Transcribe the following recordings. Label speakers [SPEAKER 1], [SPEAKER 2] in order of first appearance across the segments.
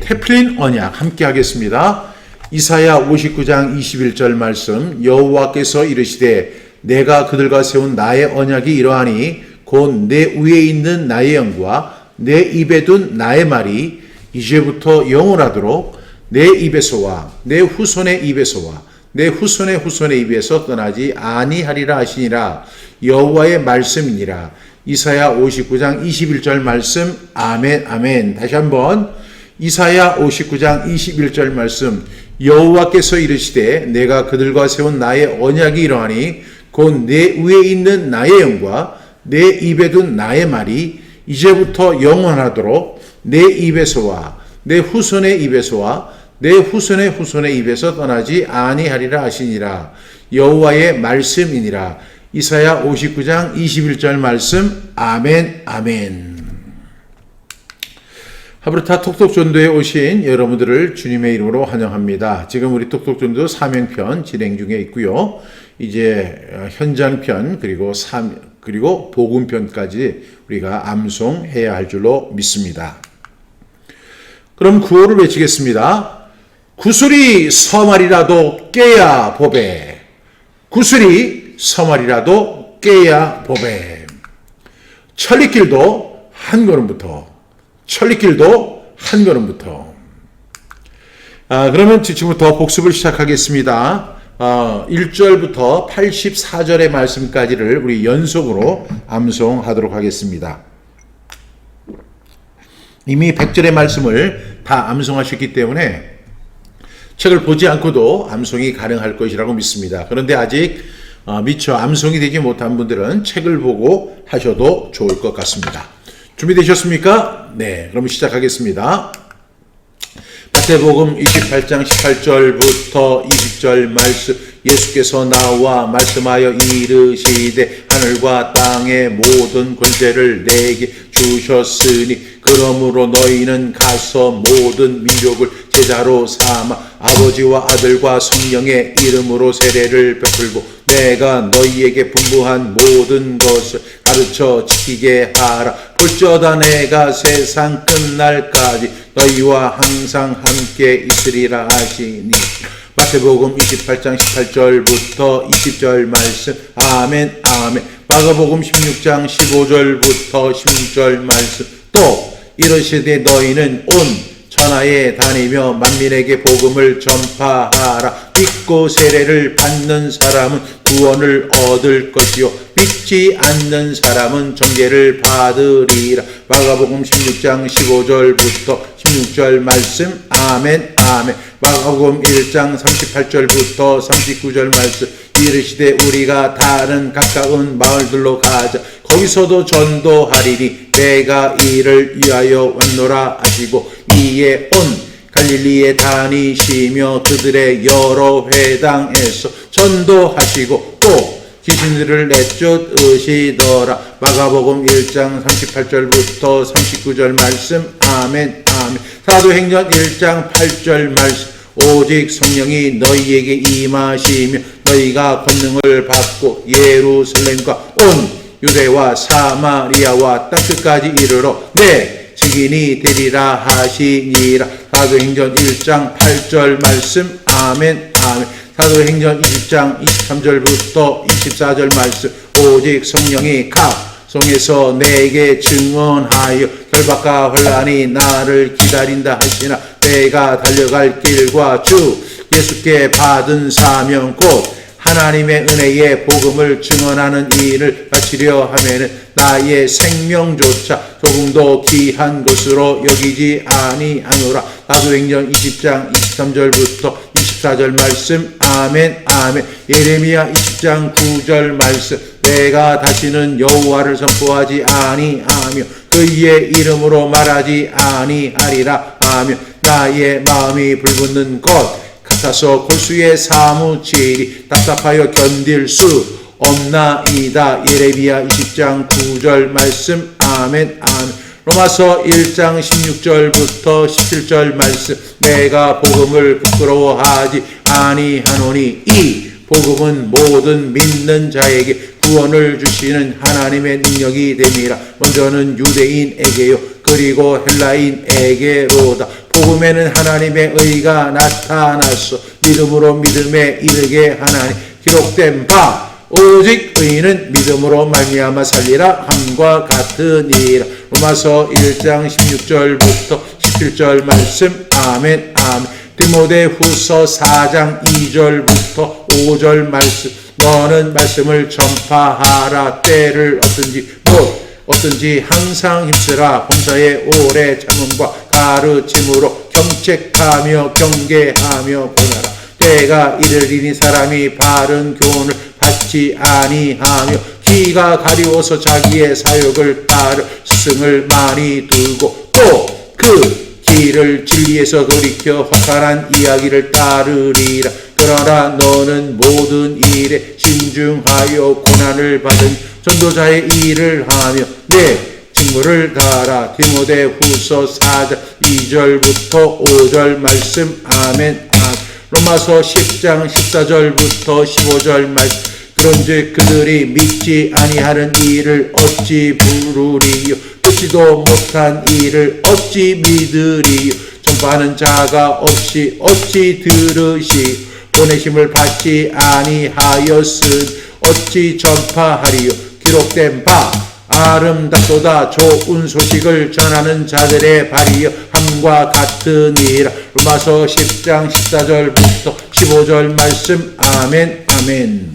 [SPEAKER 1] 테플린 언약 함께 하겠습니다. 이사야 59장 21절 말씀, 여호와께서 이르시되 내가 그들과 세운 나의 언약이 이러하니 곧 내 위에 있는 나의 영과 내 입에 둔 나의 말이 이제부터 영원하도록 내 입에서와 내 후손의 입에서와 내 후손의 후손의 입에서 떠나지 아니하리라 하시니라. 여호와의 말씀이니라. 이사야 59장 21절 말씀. 아멘 아멘. 다시 한번 이사야 59장 21절 말씀, 여호와께서 이르시되 내가 그들과 세운 나의 언약이 이러하니 곧 내 위에 있는 나의 영과 내 입에 둔 나의 말이 이제부터 영원하도록 내 입에서와 내 후손의 입에서와 내 후손의 후손의 입에서 떠나지 아니하리라 하시니라. 여호와의 말씀이니라. 이사야 59장 21절 말씀. 아멘 아멘. 하브르타 톡톡전도에 오신 여러분들을 주님의 이름으로 환영합니다. 지금 우리 톡톡전도 사명편 진행 중에 있고요. 이제 현장편 그리고 복음편까지 우리가 암송해야 할 줄로 믿습니다. 그럼 구호를 외치겠습니다. 구슬이 서말이라도 깨야 보배. 구슬이 서말이라도 깨야 보배. 천리길도 한 걸음부터. 천리길도 한 걸음부터. 그러면 지금부터 복습을 시작하겠습니다. 1절부터 84절의 말씀까지를 우리 연속으로 암송하도록 하겠습니다. 이미 100절의 말씀을 다 암송하셨기 때문에 책을 보지 않고도 암송이 가능할 것이라고 믿습니다. 그런데 아직 미처 암송이 되지 못한 분들은 책을 보고 하셔도 좋을 것 같습니다. 준비되셨습니까? 네, 그럼 시작하겠습니다. 마태복음 28장 18절부터 20절 말씀. 예수께서 나와 말씀하여 이르시되 하늘과 땅의 모든 권세를 내게 주셨으니 그러므로 너희는 가서 모든 민족을 제자로 삼아 아버지와 아들과 성령의 이름으로 세례를 베풀고 내가 너희에게 분부한 모든 것을 가르쳐 지키게 하라. 볼지어다 내가 세상 끝날까지 너희와 항상 함께 있으리라 하시니. 마태복음 28장 18절부터 20절 말씀. 아멘 아멘. 마가복음 16장 15절부터 16절 말씀. 또 이르시되 너희는 온 천하에 다니며 만민에게 복음을 전파하라. 믿고 세례를 받는 사람은 구원을 얻을 것이요 믿지 않는 사람은 정죄를 받으리라. 마가복음 16장 15절부터 16절 말씀. 아멘 아멘. 마가복음 1장 38절부터 39절 말씀. 이르시되 우리가 다른 가까운 마을들로 가자. 거기서도 전도하리니 내가 이를 위하여 왔노라 하시고 이에 온 갈릴리에 다니시며 그들의 여러 회당에서 전도하시고 또 귀신들을 내쫓으시더라. 마가복음 1장 38절부터 39절 말씀. 아멘 아멘. 사도행전 1장 8절 말씀. 오직 성령이 너희에게 임하시며 너희가 권능을 받고 예루살렘과 온 유대와 사마리아와 땅끝까지 이르러 내 증인이 되리라 하시니라. 사도행전 1장 8절 말씀. 아멘 아멘. 사도행전 20장 23절부터 24절 말씀. 오직 성령이 각 성에서 내게 증언하여 결박과 혼란이 나를 기다린다 하시나 내가 달려갈 길과 주 예수께 받은 사명 곧 하나님의 은혜의 복음을 증언하는 일을 마치려 하면은 나의 생명조차 조금도 귀한 것으로 여기지 아니하노라. 사도행전 20장 23절부터 24절 말씀. 아멘 아멘. 예레미야 20장 9절 말씀. 내가 다시는 여호와를 선포하지 아니하며 그의 이름으로 말하지 아니하리라 하며 나의 마음이 불붙는 것 같아서 골수에 사무치리 답답하여 견딜 수 없나이다. 예레미야 20장 9절 말씀. 아멘 아멘. 로마서 1장 16절부터 17절 말씀. 내가 복음을 부끄러워하지 아니하노니 이 복음은 모든 믿는 자에게 구원을 주시는 하나님의 능력이 됨이라. 먼저는 유대인에게요 그 그리고 헬라인에게로다. 복음에는 하나님의 의가 나타났소. 믿음으로 믿음에 이르게 하나니 기록된 바 오직 의인은 믿음으로 말미암아 살리라 함과 같으니라. 로마서 1장 16절부터 17절 말씀. 아멘 아멘. 디모데후서 4장 2절부터 5절 말씀. 너는 말씀을 전파하라. 때를 어떤지 항상 힘쓰라. 범사에 오래 참음과 가르침으로 경책하며 경계하며 보내라. 때가 이르리니 사람이 바른 교훈을 받지 아니하며 귀가 가리워서 자기의 사욕을 따를 스승을 많이 두고 또 그 길을 진리에서 돌이켜 혹한한 이야기를 따르리라. 그러나 너는 모든 일에 신중하여 고난을 받은 전도자의 일을 하며 내 직무를 다하라. 디모데후서 4장 2절부터 5절 말씀. 아멘 아멘. 로마서 10장 14절부터 15절 말씀. 그런즉 그들이 믿지 아니하는 일을 어찌 부르리요. 듣지도 못한 일을 어찌 믿으리요. 전파하는 자가 없이 어찌 들으시요. 보내심을 받지 아니하였은 어찌 전파하리요. 기록된 바 아름답도다. 좋은 소식을 전하는 자들의 발이여 함과 같으니라. 로마서 10장 14절부터 15절 말씀. 아멘 아멘.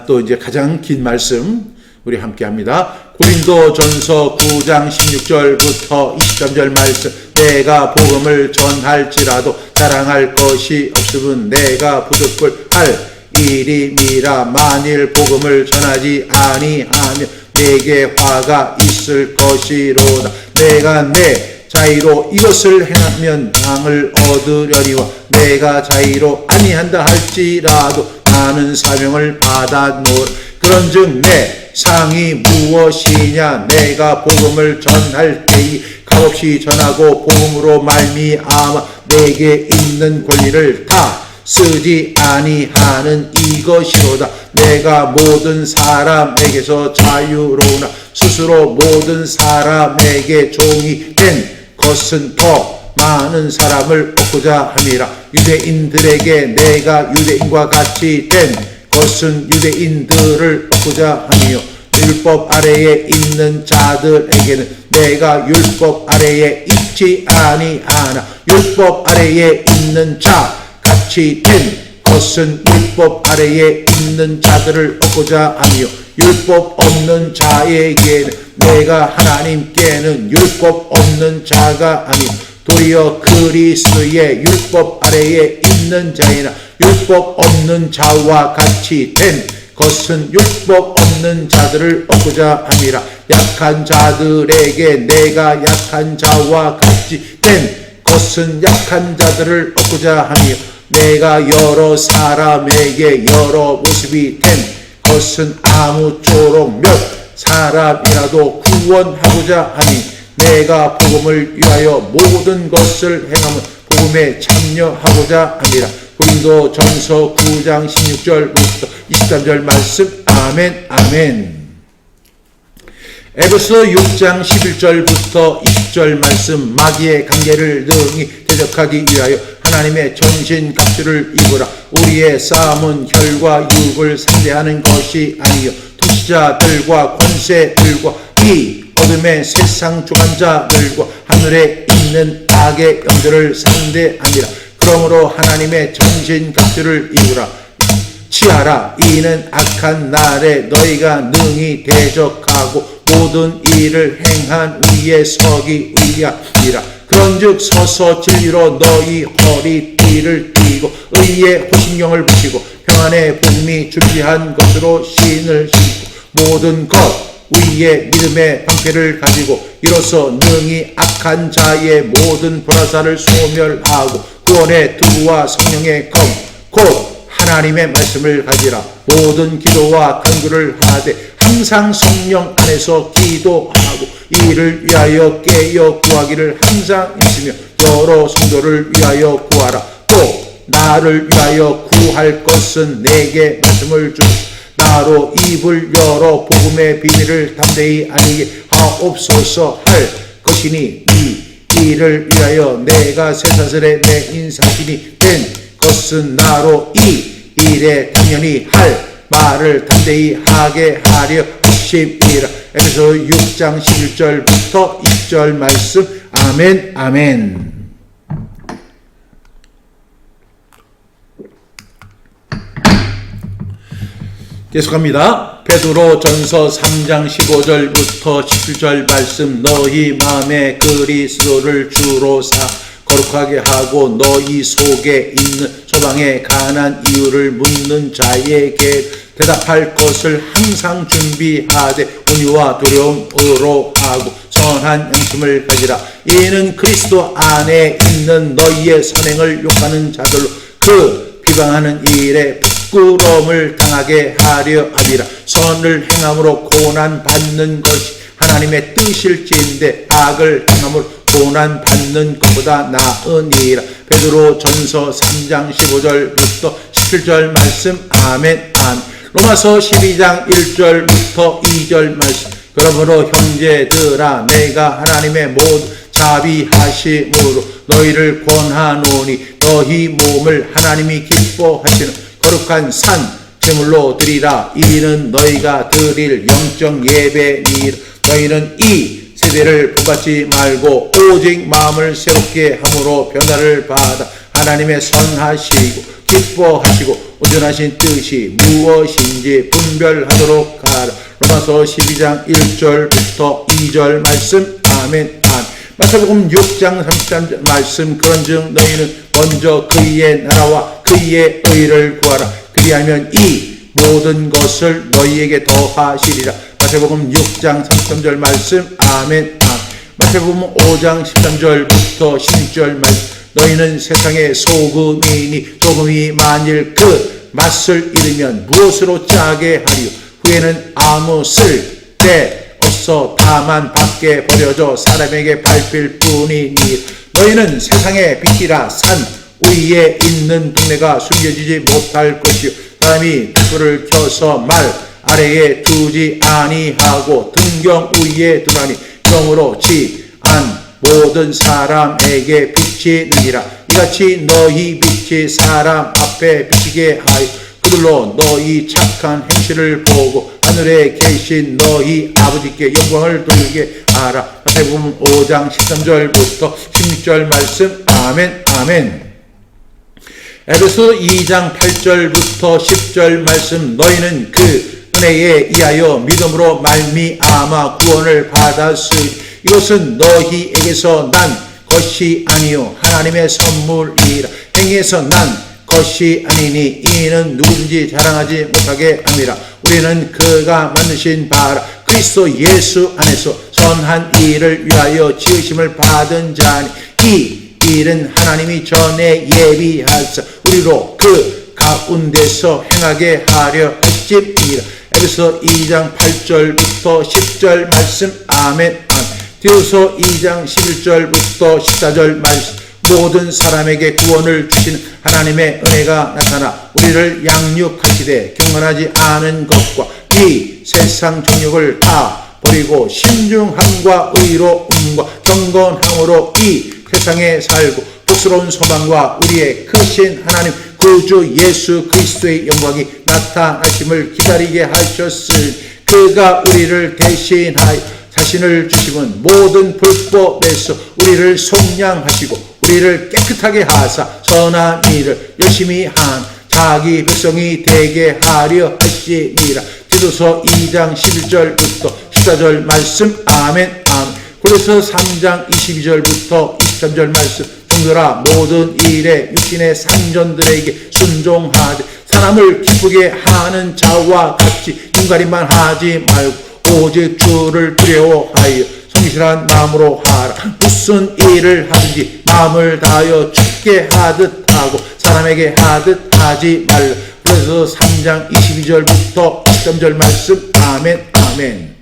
[SPEAKER 1] 또 이제 가장 긴 말씀 우리 함께 합니다. 고린도전서 9장 16절부터 23절 말씀. 내가 복음을 전할지라도 자랑할 것이 없으면 내가 부득불 할 일임이라. 만일 복음을 전하지 아니하며 내게 화가 있을 것이로다. 내가 내 자의로 이것을 행하면 당을 얻으려니와 내가 자의로 아니한다 할지라도 나는 사명을 받아놓으라. 그런즉 내 상이 무엇이냐. 내가 복음을 전할 때에 값없이 전하고 복음으로 말미암아 내게 있는 권리를 다 쓰지 아니하는 이것이로다. 내가 모든 사람에게서 자유로우나 스스로 모든 사람에게 종이 된 것은 더 많은 사람을 얻고자 함이라. 유대인들에게 내가 유대인과 같이 된 것은 유대인들을 얻고자 하며 율법 아래에 있는 자들에게는 내가 율법 아래에 있지 아니하나 율법 아래에 있는 자 같이 된 것은 율법 아래에 있는 자들을 얻고자 하며 율법 없는 자에게는 내가 하나님께는 율법 없는 자가 아니요 도리어 그리스도의 율법 아래에 있는 자이나 율법 없는 자와 같이 된 것은 율법 없는 자들을 얻고자 함이라. 약한 자들에게 내가 약한 자와 같이 된 것은 약한 자들을 얻고자 하며 내가 여러 사람에게 여러 모습이 된 것은 아무쪼록 몇 사람이라도 구원하고자 하니 내가 복음을 위하여 모든 것을 행하면 복음에 참여하고자 합니다. 고린도전서 9장 16절부터 23절 말씀. 아멘 아멘. 에베소 6장 11절부터 20절 말씀. 마귀의 관계를 능히 대적하기 위하여 하나님의 전신갑주를 입으라. 우리의 싸움은 혈과 육을 상대하는 것이 아니요 통치자들과 권세들과 이 어둠의 세상 주관자들과 하늘에 있는 악의 영들을 상대하니라. 그러므로 하나님의 전신갑주를 입으라. 취하라. 이는 악한 날에 너희가 능히 대적하고 모든 일을 행한 위에 서기 위함이라. 그런즉 서서 진리로 너희 허리띠를 띠고 의의 호신경을 부시고 평안의 복음이 준비한 것으로 신을 신고 모든 것 위에 믿음의 방패를 가지고 이로써 능히 악한 자의 모든 불화살을 소멸하고 구원의 두와 성령의 검 곧 하나님의 말씀을 가지라. 모든 기도와 간구를 하되 항상 성령 안에서 기도하고 이를 위하여 깨어 구하기를 항상 힘쓰며 여러 성도를 위하여 구하라. 또 나를 위하여 구할 것은 내게 말씀을 주시오. 나로 입을 열어 복음의 비밀을 담대히 알리게 마옵소서 할 것이니 이 일을 위하여 내가 쇠사슬에 내 인사신이 된 것은 나로 이 일에 당연히 할 말을 담대히 하게 하려 하심이라. 에베소 6장 11절부터 20절 말씀. 아멘 아멘. 계속합니다. 베드로 전서 3장 15절부터 17절 말씀. 너희 마음에 그리스도를 주로 사 거룩하게 하고 너희 속에 있는 소망에 관한 이유를 묻는 자에게 대답할 것을 항상 준비하되 온유와 두려움으로 하고 선한 양심을 가지라. 이는 그리스도 안에 있는 너희의 선행을 욕하는 자들로 그 비방하는 일에 부끄러움을 당하게 하려 함이라. 선을 행함으로 고난 받는 것이 하나님의 뜻일지인데 악을 행함으로 고난 받는 것보다 나으니라. 베드로 전서 3장 15절부터 17절 말씀. 아멘 아멘. 로마서 12장 1절부터 2절 말씀. 그러므로 형제들아 내가 하나님의 모든 자비하심으로 너희를 권하노니 너희 몸을 하나님이 기뻐하시는 거룩한 산 제물로 드리라. 이는 너희가 드릴 영적 예배니라. 너희는 이 세대를 본받지 말고 오직 마음을 새롭게 함으로 변화를 받아 하나님의 선하시고 기뻐하시고 온전하신 뜻이 무엇인지 분별하도록 하라. 로마서 12장 1절부터 2절 말씀. 아멘 아멘. 마태복음 6장 33절 말씀. 그런즉 너희는 먼저 그의 나라와 그의 의를 구하라. 그리하면 이 모든 것을 너희에게 더하시리라. 마태복음 6장 33절 말씀. 아멘 아멘. 마태복음 5장 13절부터 16절 말씀. 너희는 세상의 소금이니 소금이 만일 그 맛을 잃으면 무엇으로 짜게 하리요. 후에는 아무 쓸데 없어 다만 밖에 버려져 사람에게 밟힐 뿐이니. 너희는 세상의 빛이라. 산 위에 있는 동네가 숨겨지지 못할 것이요. 사람이 불을 켜서 말 아래에 두지 아니하고 등경 위에 두나니 영으로 지안 모든 사람에게 빛이 느니라. 이같이 너희 빛이 사람 앞에 비치게 하여 그들로 너희 착한 행실을 보고 하늘에 계신 너희 아버지께 영광을 돌리게 하라. 마태복음 5장 13절부터 16절 말씀. 아멘 아멘. 에베소 2장 8절부터 10절 말씀. 너희는 그 은혜에 의하여 믿음으로 말미암아 구원을 받았으니 이것은 너희에게서 난 것이 아니요 하나님의 선물이라. 행위에서 난 것이 아니니 이는 누구든지 자랑하지 못하게 함이라. 우리는 그가 만드신 바라 그리스도 예수 안에서 선한 일을 위하여 지으심을 받은 자니 이 일은 하나님이 전에 예비하사 우리로 그 가운데서 행하게 하려 하심이라. 에베소 2장 8절부터 10절 말씀. 아멘 아멘. 디도서 2장 11절부터 14절 말씀. 모든 사람에게 구원을 주시는 하나님의 은혜가 나타나 우리를 양육하시되 경건하지 않은 것과 이 세상 정욕을 다 버리고 신중함과 의로움과 경건함으로 이 세상에 살고 복스러운 소망과 우리의 크신 하나님 구주 예수 그리스도의 영광이 나타나심을 기다리게 하셨으니 그가 우리를 대신하여 자신을 주심은 모든 불법에서 우리를 속량하시고 우리를 깨끗하게 하사 선한 일을 열심히 한 자기 백성이 되게 하려 하시니라. 디도서 2장 11절부터 14절 말씀. 아멘 아멘. 고린도서 3장 22절부터 23절 말씀. 성도라 모든 일에 육신의 상전들에게 순종하되 사람을 기쁘게 하는 자와 같이 눈가림만 하지 말고 오직 주를 두려워하여 성실한 마음으로 하라. 무슨 일을 하든지 마음을 다하여 주께 하듯 하고 사람에게 하듯 하지 말라. 그래서 3장 22절부터 23절 말씀. 아멘 아멘.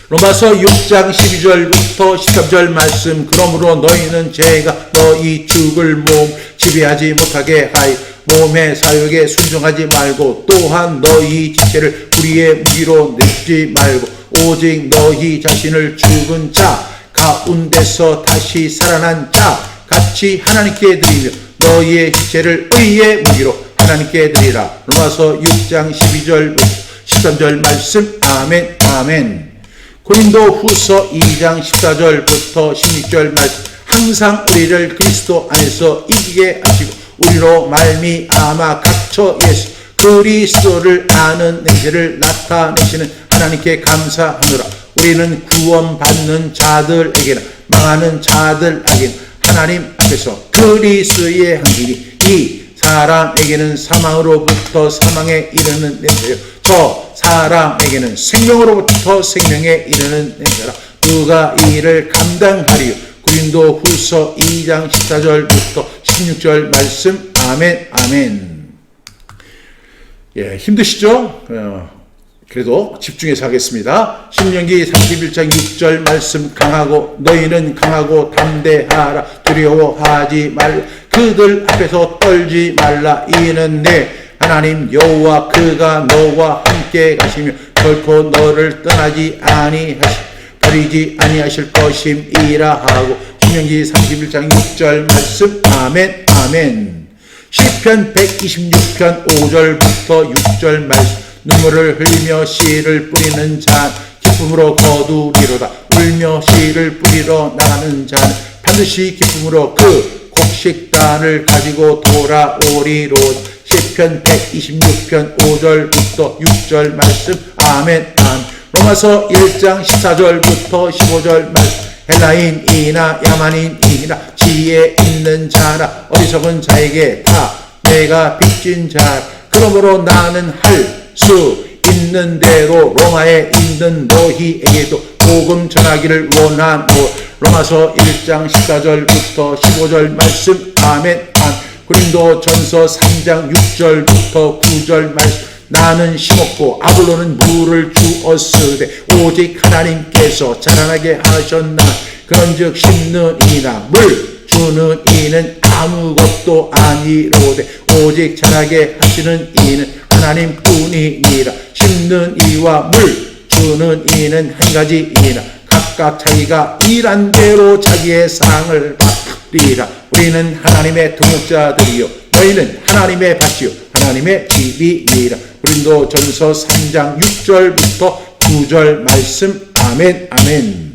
[SPEAKER 1] 로마서 6장 12절부터 13절 말씀. 그러므로 너희는 죄가 너희 죽을 몸 지배하지 못하게 하여 몸의 사욕에 순종하지 말고 또한 너희 지체를 불의의 무기로 내주지 말고 오직 너희 자신을 죽은 자 가운데서 다시 살아난 자 같이 하나님께 드리며 너희의 시체를 의의 무기로 하나님께 드리라. 로마서 6장 12절부터 13절 말씀. 아멘 아멘. 고린도 후서 2장 14절부터 16절 말씀. 항상 우리를 그리스도 안에서 이기게 하시고 우리로 말미암아 갇혀 예수 그리스도를 아는 행실을 나타내시는 하나님께 감사하노라. 우리는 구원받는 자들에게나 망하는 자들에게나 하나님 앞에서 그리스도의 항길이 이 사람에게는 사망으로부터 사망에 이르는 냄새요 저 사람에게는 생명으로부터 생명에 이르는 냄새라. 누가 이를 감당하리요. 고린도 후서 2장 14절부터 16절 말씀. 아멘 아멘. 예, 힘드시죠? 그래도 집중해서 하겠습니다. 신명기 31장 6절 말씀. 강하고 너희는 강하고 담대하라. 두려워하지 말라. 그들 앞에서 떨지 말라. 이는 내 하나님 여호와 그가 너와 함께 가시며 결코 너를 떠나지 버리지 아니하실 것임이라 하고. 신명기 31장 6절 말씀. 아멘 아멘. 시편 126편 5절부터 6절 말씀. 눈물을 흘리며 씨를 뿌리는 자 기쁨으로 거두리로다. 울며 씨를 뿌리러 나가는 자는 반드시 기쁨으로 그 곡식단을 가지고 돌아오리로. 시편 126편 5절부터 6절 말씀. 아멘 아멘. 로마서 1장 14절부터 15절 말씀. 헬라인이나 야만인이나 지혜 있는 자나 어리석은 자에게 다 내가 빚진 자 그러므로 나는 할 수 있는 대로 로마에 있는 너희에게도 복음 전하기를 원하노. 로마서 1장 14절부터 15절 말씀. 아멘 아멘. 고린도전서 3장 6절부터 9절 말씀. 나는 심었고 아볼로는 물을 주었으되 오직 하나님께서 자라나게 하셨나. 그런즉 심는 이나 물 주는 이는 아무것도 아니로되 오직 자라게 하시는 이는 하나님뿐이니라. 심는 이와 물 주는 이는 한 가지이나 각각 자기가 일한 대로 자기의 상을 받으리라. 우리는 하나님의 동역자들이요 너희는 하나님의 밭이요 하나님의 집이니라. 고린도전서 3장 6절부터 9절 말씀. 아멘 아멘.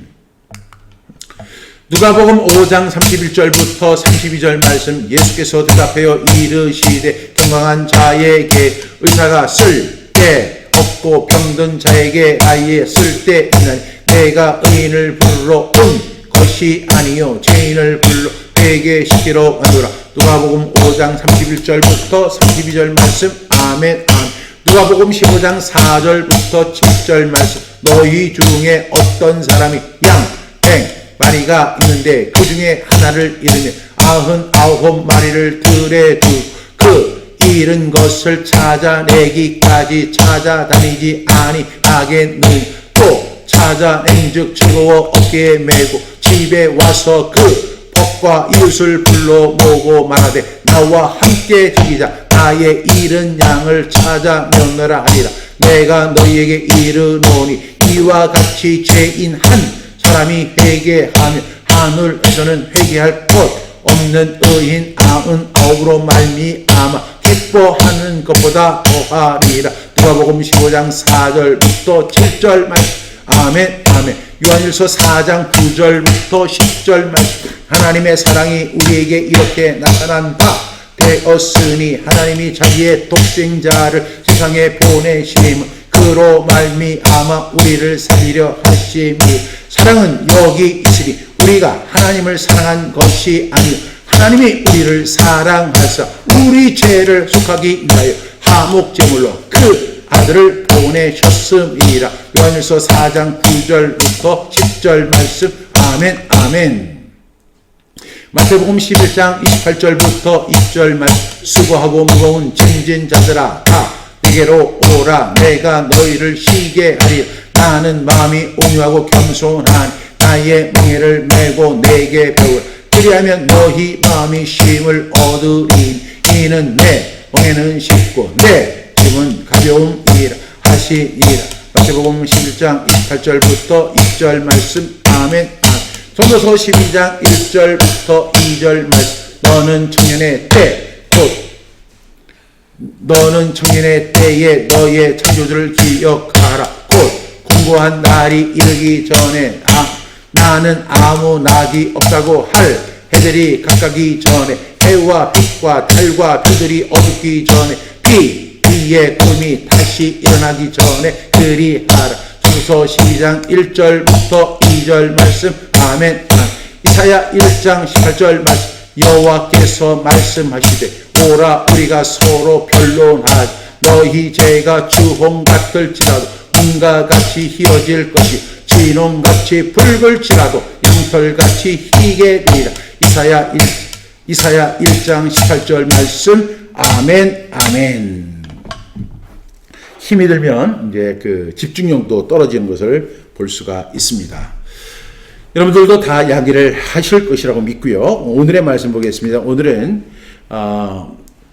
[SPEAKER 1] 누가복음 5장 31절부터 32절 말씀. 예수께서 대답하여 이르시되 건강한 자에게 의사가 쓸 때 없고 병든 자에게 아예 쓸 때 있나니 내가 의인을 부르러 온 것이 아니요 죄인을 불러 회개시키러 왔노라. 누가복음 5장 31절부터 32절 말씀. 아멘 아멘. 누가복음 15장 4절부터 7절 말씀. 너희 중에 어떤 사람이 양, 뱅, 마리가 있는데 그 중에 하나를 잃으면 99마리를 들에 두고 그 잃은 것을 찾아내기까지 찾아다니지 아니하겠느냐. 또 찾아낸즉 즐거워 어깨에 메고 집에 와서 그 벗과 이웃을 불러 모으고 말하되 나와 함께 즐기자. 나의 잃은 양을 찾아 면하라 하리라. 내가 너희에게 이르노니 이와 같이 죄인 한 사람이 회개하며 하늘에서는 회개할 것 없는 의인 99으로 말미암아 기뻐하는 것보다 더하리라. 누가복음 15장 4절부터 7절 말씀. 아멘 아멘. 요한일서 4장 9절부터 10절 말씀. 하나님의 사랑이 우리에게 이렇게 나타난다 되었으니 하나님이 자기의 독생자를 세상에 보내심은 그로 말미암아 우리를 살리려 하심이. 사랑은 여기 있으니 우리가 하나님을 사랑한 것이 아니요 하나님이 우리를 사랑하사 우리 죄를 속하기 위하여 화목제물로 그 아들을 보내셨음이라. 요한일서 4장 9절부터 10절 말씀. 아멘 아멘. 마태복음 11장 28절부터 20절 말씀. 수고하고 무거운 짐진 자들아 다 내게로 오라. 내가 너희를 쉬게 하리라. 나는 마음이 온유하고 겸손하니 나의 멍에를 메고 내게 배우라. 그리하면 너희 마음이 쉼을 얻으리니 이는 내 멍에는 쉽고 내 짐은 가벼움이라 하시니라. 마태복음 11장 28절부터 20절 말씀. 아멘. 전도서 12장 1절부터 2절 말씀. 너는 청년의 때에 너의 창조주를 기억하라. 곧 공고한 날이 이르기 전에 나는 아무 낙이 없다고 할 해들이 가까기 전에, 해와 빛과 달과 별들이 어둡기 전에, 비의 꿈이 다시 일어나기 전에 그리하라. 전도서 12장 1절부터 2절 말씀. 아멘. 이사야 1장 18절 말씀. 여호와께서 말씀하시되 오라 우리가 서로 변론하자. 너희 죄가 주홍 같을지라도 문과 같이 희어질 것이, 진홍같이 붉을지라도 양털같이 희게 되리라. 이사야 1장 18절 말씀. 아멘. 아멘. 힘이 들면 이제 그 집중력도 떨어지는 것을 볼 수가 있습니다. 여러분들도 다 이야기를 하실 것이라고 믿고요. 오늘의 말씀 보겠습니다. 오늘은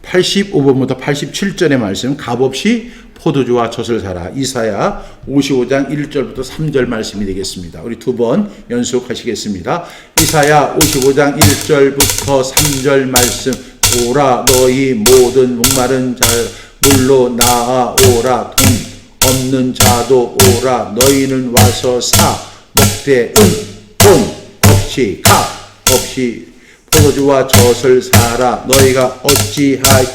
[SPEAKER 1] 85번부터 87절의 말씀, 값없이 포도주와 젖을 사라. 이사야 55장 1절부터 3절 말씀이 되겠습니다. 우리 두 번 연속하시겠습니다. 이사야 55장 1절부터 3절 말씀. 오라 너희 모든 목마른 자 물로 나아오라. 돈 없는 자도 오라. 너희는 와서 사 먹되 돈 없이 값 없이 포도주와 젖을 사라. 너희가 어찌하여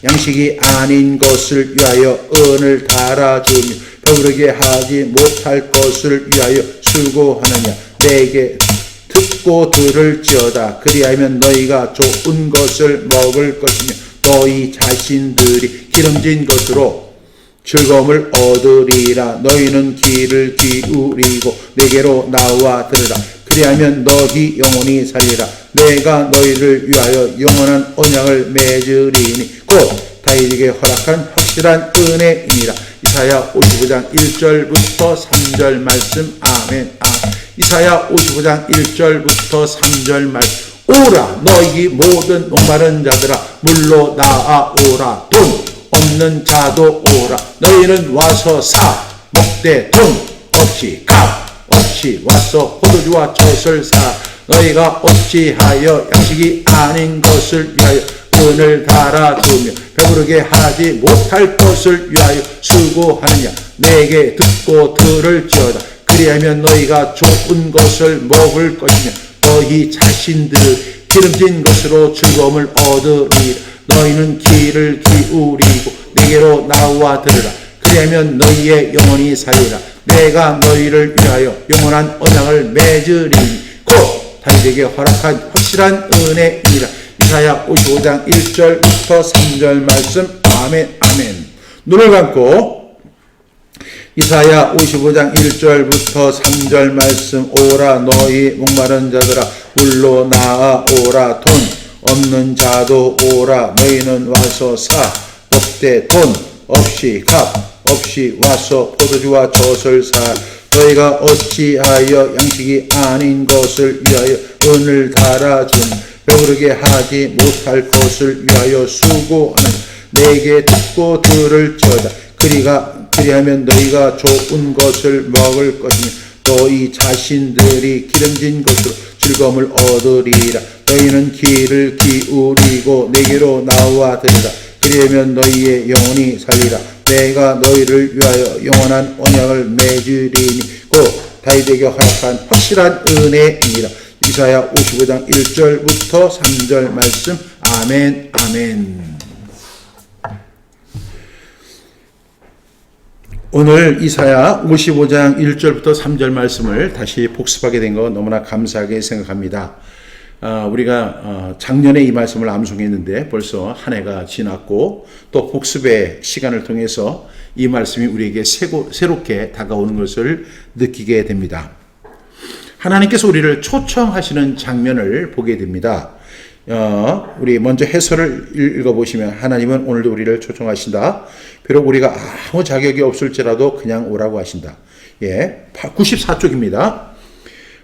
[SPEAKER 1] 양식이 아닌 것을 위하여 은을 달아주며 배부르게 하지 못할 것을 위하여 수고하느냐. 내게 듣고 들을지어다. 그리하면 너희가 좋은 것을 먹을 것이며 너희 자신들이 기름진 것으로 즐거움을 얻으리라. 너희는 귀를 기울이고 내게로 나와 들으라. 그리하면 너희 영혼이 살리라. 내가 너희를 위하여 영원한 언약을 맺으리니 곧 다윗에게 허락한 확실한 은혜이니라. 이사야 55장 1절부터 3절 말씀. 아멘. 이사야 55장 1절부터 3절 말씀. 오라 너희 모든 목마른 자들아 물로 나아오라. 돈 없는 자도 오라. 너희는 와서 사 먹되 돈 없이 값 없이 와서 포도주와 젖을 사. 너희가 어찌하여 양식이 아닌 것을 위하여 은을 달아두며 배부르게 하지 못할 것을 위하여 수고하느냐. 내게 듣고 들을지어다. 그리하면 너희가 좋은 것을 먹을 것이며 너희 자신들을 기름진 것으로 즐거움을 얻으리라. 너희는 귀를 기울이고 내게로 나와 들으라. 그리하면 너희의 영혼이 살리라. 내가 너희를 위하여 영원한 언약을 맺으리니 곧 다윗에게 허락한 확실한 은혜이니라. 이사야 55장 1절부터 3절 말씀. 아멘. 아멘. 눈을 감고 이사야 55장 1절부터 3절 말씀. 오라 너희 목마른 자들아 물로 나아오라. 돈 없는 자도 오라. 너희는 와서 사 먹되 돈 없이 값 없이 와서 포도주와 젖을 사. 너희가 어찌하여 양식이 아닌 것을 위하여 은을 달아준 배부르게 하지 못할 것을 위하여 수고하는. 내게 듣고 들을지어다. 그리하면 너희가 좋은 것을 먹을 것이며 너희 자신들이 기름진 것으로 즐거움을 얻으리라. 너희는 귀를 기울이고 내게로 나와 들으라. 그리하면 너희의 영혼이 살리라. 내가 너희를 위하여 영원한 언약을 맺으리니 곧 다윗에게 허락한 확실한 은혜이니라. 이사야 55장 1절부터 3절 말씀. 아멘. 아멘. 오늘 이사야 55장 1절부터 3절 말씀을 다시 복습하게 된 거 너무나 감사하게 생각합니다. 우리가 작년에 이 말씀을 암송했는데 벌써 한 해가 지났고 또 복습의 시간을 통해서 이 말씀이 우리에게 새롭게 다가오는 것을 느끼게 됩니다. 하나님께서 우리를 초청하시는 장면을 보게 됩니다. 우리 먼저 해설을 읽어보시면 하나님은 오늘도 우리를 초청하신다. 비록 우리가 아무 자격이 없을지라도 그냥 오라고 하신다. 94쪽입니다.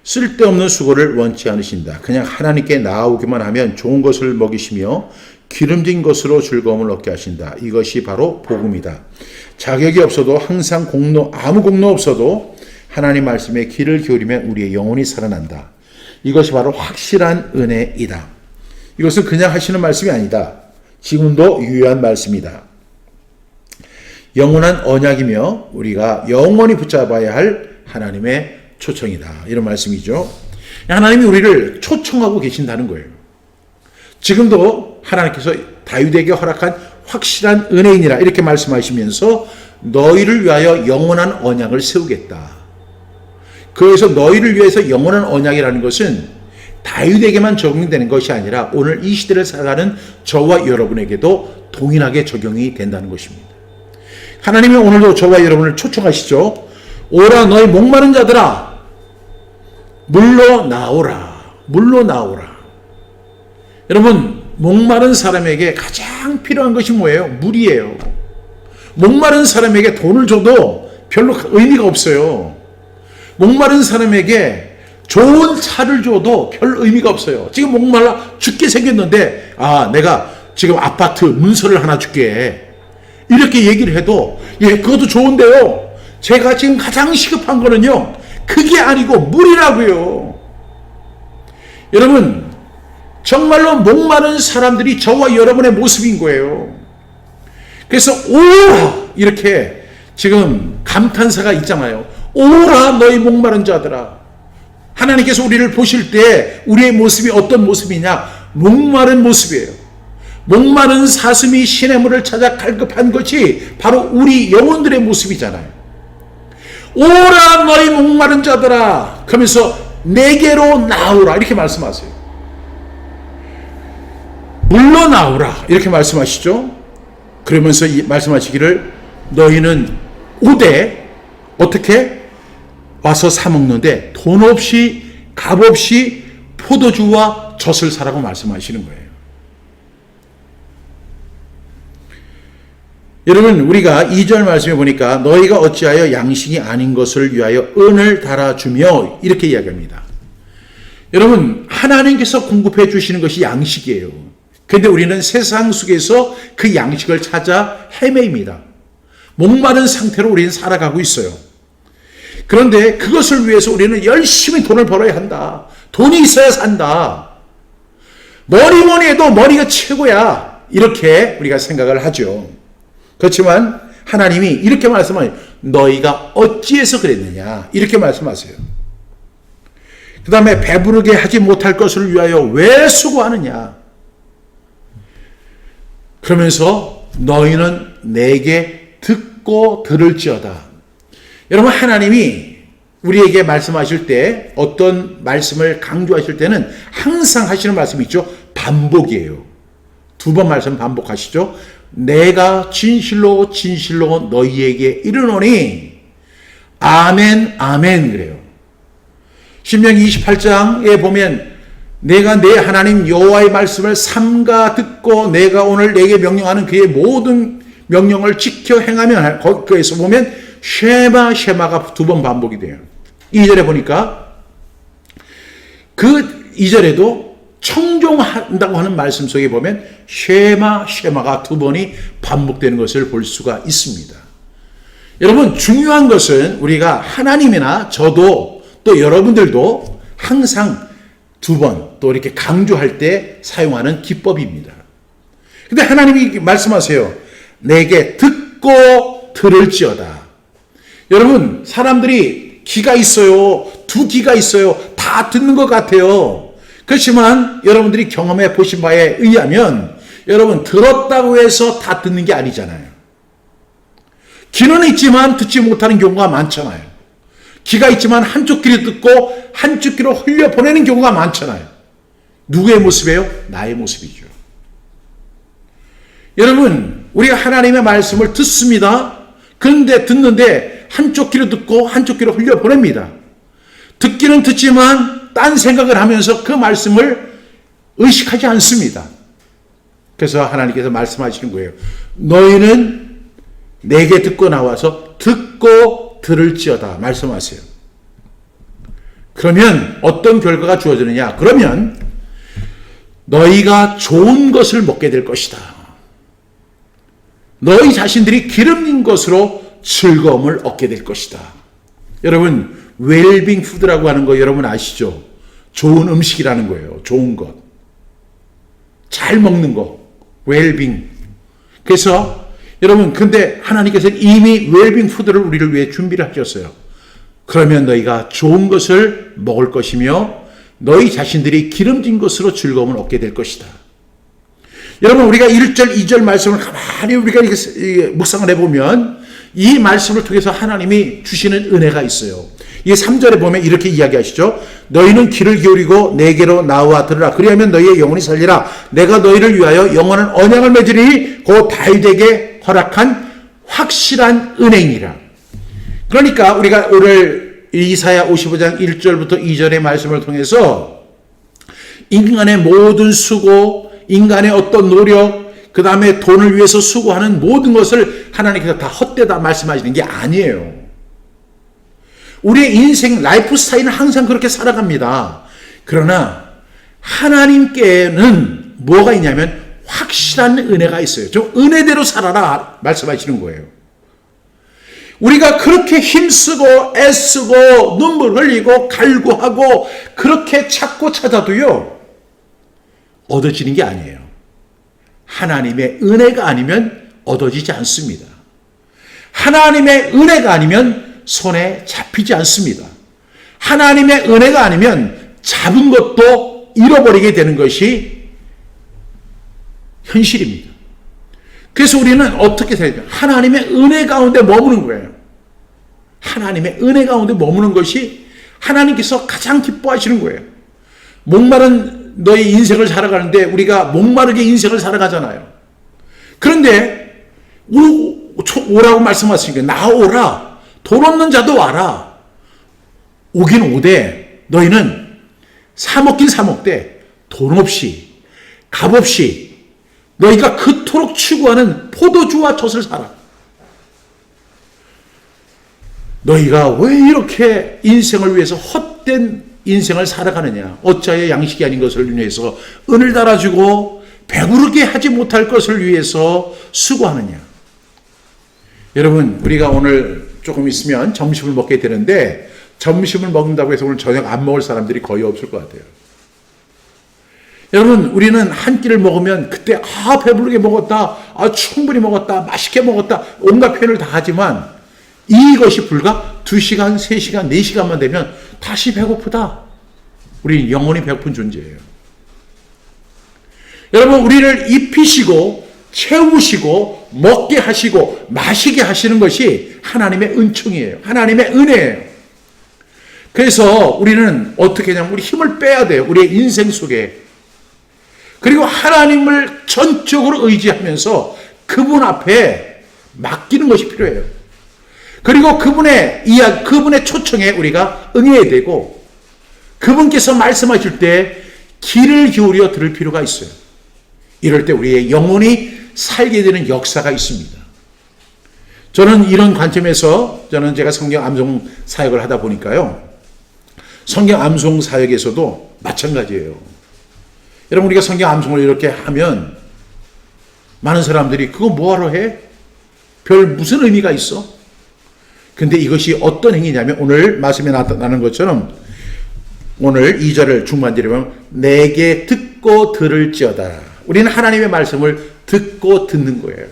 [SPEAKER 1] 쓸데없는 수고를 원치 않으신다. 그냥 하나님께 나아오기만 하면 좋은 것을 먹이시며 기름진 것으로 즐거움을 얻게 하신다. 이것이 바로 복음이다. 자격이 없어도 항상 아무 공로 없어도 하나님 말씀에 귀를 기울이면 우리의 영혼이 살아난다. 이것이 바로 확실한 은혜이다. 이것은 그냥 하시는 말씀이 아니다. 지금도 유효한 말씀이다. 영원한 언약이며 우리가 영원히 붙잡아야 할 하나님의 초청이다. 이런 말씀이죠. 하나님이 우리를 초청하고 계신다는 거예요. 지금도 하나님께서 다윗에게 허락한 확실한 은혜인이라 이렇게 말씀하시면서 너희를 위하여 영원한 언약을 세우겠다. 그래서 너희를 위해서 영원한 언약이라는 것은 다윗에게만 적용되는 것이 아니라 오늘 이 시대를 살아가는 저와 여러분에게도 동일하게 적용이 된다는 것입니다. 하나님이 오늘도 저와 여러분을 초청하시죠. 오라 너희 목마른 자들아 물로 나오라. 물로 나오라. 여러분 목마른 사람에게 가장 필요한 것이 뭐예요? 물이에요. 목마른 사람에게 돈을 줘도 별로 의미가 없어요. 목마른 사람에게 좋은 차를 줘도 별 의미가 없어요. 지금 목말라 죽게 생겼는데 내가 지금 아파트 문서를 하나 줄게. 이렇게 얘기를 해도 그것도 좋은데요. 제가 지금 가장 시급한 거는요. 그게 아니고 물이라고요. 여러분 정말로 목마른 사람들이 저와 여러분의 모습인 거예요. 그래서 오라 이렇게 지금 감탄사가 있잖아요. 오라 너희 목마른 자들아. 하나님께서 우리를 보실 때 우리의 모습이 어떤 모습이냐? 목마른 모습이에요. 목마른 사슴이 시냇물을 찾아 갈급한 것이 바로 우리 영혼들의 모습이잖아요. 오라 너희 목마른 자들아 그러면서 내게로 나오라 이렇게 말씀하세요. 물로 나오라 이렇게 말씀하시죠. 그러면서 말씀하시기를 너희는 오되 어떻게 와서 사 먹는데 돈 없이 값 없이 포도주와 젖을 사라고 말씀하시는 거예요. 여러분 우리가 2절 말씀에 보니까 너희가 어찌하여 양식이 아닌 것을 위하여 은을 달아주며 이렇게 이야기합니다. 여러분 하나님께서 공급해 주시는 것이 양식이에요. 그런데 우리는 세상 속에서 그 양식을 찾아 헤매입니다. 목마른 상태로 우리는 살아가고 있어요. 그런데 그것을 위해서 우리는 열심히 돈을 벌어야 한다. 돈이 있어야 산다. 뭐니 해도 머리가 최고야. 이렇게 우리가 생각을 하죠. 그렇지만 하나님이 이렇게 말씀하세요. 너희가 어찌해서 그랬느냐. 이렇게 말씀하세요. 그 다음에 배부르게 하지 못할 것을 위하여 왜 수고하느냐. 그러면서 너희는 내게 듣고 들을지어다. 여러분 하나님이 우리에게 말씀하실 때 어떤 말씀을 강조하실 때는 항상 하시는 말씀이 있죠. 반복이에요. 2번 말씀 반복하시죠. 내가 진실로 진실로 너희에게 이르노니 아멘 아멘 그래요. 신명기 28장에 보면 내가 내 하나님 여호와의 말씀을 삼가 듣고 내가 오늘 내게 명령하는 그의 모든 명령을 지켜 행하면 거기에서 보면 쉐마가 2번 반복이 돼요. 2절에 보니까 그 2절에도 청종한다고 하는 말씀 속에 보면 쉐마가 2번이 반복되는 것을 볼 수가 있습니다. 여러분 중요한 것은 우리가 하나님이나 저도 또 여러분들도 항상 2번 또 이렇게 강조할 때 사용하는 기법입니다. 근데 하나님이 말씀하세요. 내게 듣고 들을지어다. 여러분 사람들이 귀가 있어요. 2귀가 있어요. 다 듣는 것 같아요. 그렇지만 여러분들이 경험해 보신 바에 의하면 여러분 들었다고 해서 다 듣는 게 아니잖아요. 귀는 있지만 듣지 못하는 경우가 많잖아요. 귀가 있지만 한쪽 귀로 듣고 한쪽 귀로 흘려보내는 경우가 많잖아요. 누구의 모습이에요? 나의 모습이죠. 여러분 우리가 하나님의 말씀을 듣습니다. 그런데 듣는데 한쪽 귀로 듣고 한쪽 귀로 흘려보냅니다. 듣기는 듣지만 딴 생각을 하면서 그 말씀을 의식하지 않습니다. 그래서 하나님께서 말씀하시는 거예요. 너희는 내게 듣고 나와서 듣고 들을지어다 말씀하세요. 그러면 어떤 결과가 주어지느냐? 그러면 너희가 좋은 것을 먹게 될 것이다. 너희 자신들이 기름진 것으로 즐거움을 얻게 될 것이다. 여러분, 웰빙 푸드라고 하는 거 여러분 아시죠? 좋은 음식이라는 거예요. 좋은 것. 잘 먹는 거. 웰빙. 그래서 여러분, 근데 하나님께서 이미 웰빙 푸드를 우리를 위해 준비를 하셨어요. 그러면 너희가 좋은 것을 먹을 것이며 너희 자신들이 기름진 것으로 즐거움을 얻게 될 것이다. 여러분, 우리가 1절, 2절 말씀을 가만히 우리가 이렇게 묵상을 해보면 이 말씀을 통해서 하나님이 주시는 은혜가 있어요. 이 3절에 보면 이렇게 이야기하시죠. 너희는 귀를 기울이고 내게로 나와 들으라. 그리하면 너희의 영혼이 살리라. 내가 너희를 위하여 영원한 언약을 맺으리니 곧 다윗에게 허락한 확실한 은혜이니라. 그러니까 우리가 오늘 이사야 55장 1절부터 2절의 말씀을 통해서 인간의 모든 수고, 인간의 어떤 노력, 그 다음에 돈을 위해서 수고하는 모든 것을 하나님께서 다 헛되다 말씀하시는 게 아니에요. 우리의 인생, 라이프 스타일은 항상 그렇게 살아갑니다. 그러나 하나님께는 뭐가 있냐면 확실한 은혜가 있어요. 좀 은혜대로 살아라 말씀하시는 거예요. 우리가 그렇게 힘쓰고 애쓰고 눈물 흘리고 갈구하고 그렇게 찾고 찾아도요, 얻어지는 게 아니에요. 하나님의 은혜가 아니면 얻어지지 않습니다. 하나님의 은혜가 아니면 손에 잡히지 않습니다. 하나님의 은혜가 아니면 잡은 것도 잃어버리게 되는 것이 현실입니다. 그래서 우리는 어떻게 해야 돼요? 하나님의 은혜 가운데 머무는 거예요. 하나님의 은혜 가운데 머무는 것이 하나님께서 가장 기뻐하시는 거예요. 목마른 너의 인생을 살아가는데 우리가 목마르게 인생을 살아가잖아요. 그런데 오라고 말씀하시니까 나오라. 돈 없는 자도 와라. 오긴 오되 너희는 사 먹긴 사 먹되 돈 없이 값 없이 너희가 그토록 추구하는 포도주와 젖을 사라. 너희가 왜 이렇게 인생을 위해서 헛된 인생을 살아가느냐. 어짜의 양식이 아닌 것을 위해서 은을 달아주고 배부르게 하지 못할 것을 위해서 수고하느냐. 여러분, 우리가 오늘 조금 있으면 점심을 먹게 되는데 점심을 먹는다고 해서 오늘 저녁 안 먹을 사람들이 거의 없을 것 같아요. 여러분, 우리는 한 끼를 먹으면 그때 배부르게 먹었다, 충분히 먹었다, 맛있게 먹었다, 온갖 표현을 다 하지만 이것이 불과 2시간, 3시간, 4시간만 되면 다시 배고프다. 우리는 영원히 배고픈 존재예요. 여러분, 우리를 입히시고 채우시고 먹게 하시고 마시게 하시는 것이 하나님의 은총이에요. 하나님의 은혜예요. 그래서 우리는 어떻게 하냐면 우리 힘을 빼야 돼요. 우리의 인생 속에. 그리고 하나님을 전적으로 의지하면서 그분 앞에 맡기는 것이 필요해요. 그리고 그분의 초청에 우리가 응해야 되고 그분께서 말씀하실 때 귀를 기울여 들을 필요가 있어요. 이럴 때 우리의 영혼이 살게 되는 역사가 있습니다. 저는 이런 관점에서 제가 성경 암송 사역을 하다 보니까요. 성경 암송 사역에서도 마찬가지예요. 여러분, 우리가 성경 암송을 이렇게 하면 많은 사람들이 그거 뭐하러 해? 별 무슨 의미가 있어? 근데 이것이 어떤 행위냐면 오늘 말씀에 나타나는 것처럼 오늘 2절을 중반절에 보면 내게 듣고 들을지어다. 우리는 하나님의 말씀을 듣고 듣는 거예요.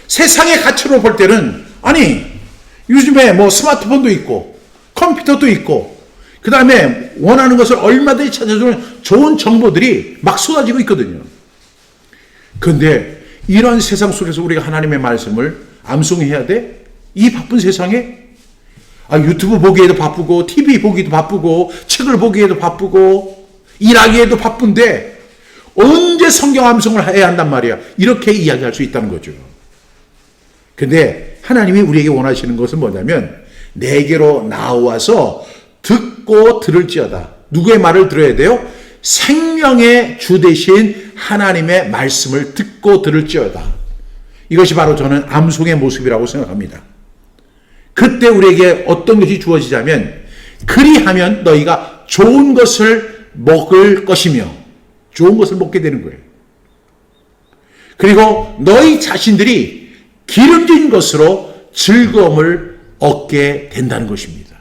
[SPEAKER 1] 세상의 가치로 볼 때는 요즘에 스마트폰도 있고 컴퓨터도 있고 그 다음에 원하는 것을 얼마든지 찾아주는 좋은 정보들이 막 쏟아지고 있거든요. 그런데 이런 세상 속에서 우리가 하나님의 말씀을 암송해야 돼? 이 바쁜 세상에? 유튜브 보기에도 바쁘고 TV 보기도 바쁘고 책을 보기에도 바쁘고 일하기에도 바쁜데 언제 성경 암송을 해야 한단 말이야. 이렇게 이야기할 수 있다는 거죠. 근데 하나님이 우리에게 원하시는 것은 뭐냐면 내게로 나와서 듣고 들을지어다. 누구의 말을 들어야 돼요? 생명의 주 되신 하나님의 말씀을 듣고 들을지어다. 이것이 바로 저는 암송의 모습이라고 생각합니다. 그때 우리에게 어떤 것이 주어지자면 그리하면 너희가 좋은 것을 먹을 것이며 좋은 것을 먹게 되는 거예요. 그리고 너희 자신들이 기름진 것으로 즐거움을 얻게 된다는 것입니다.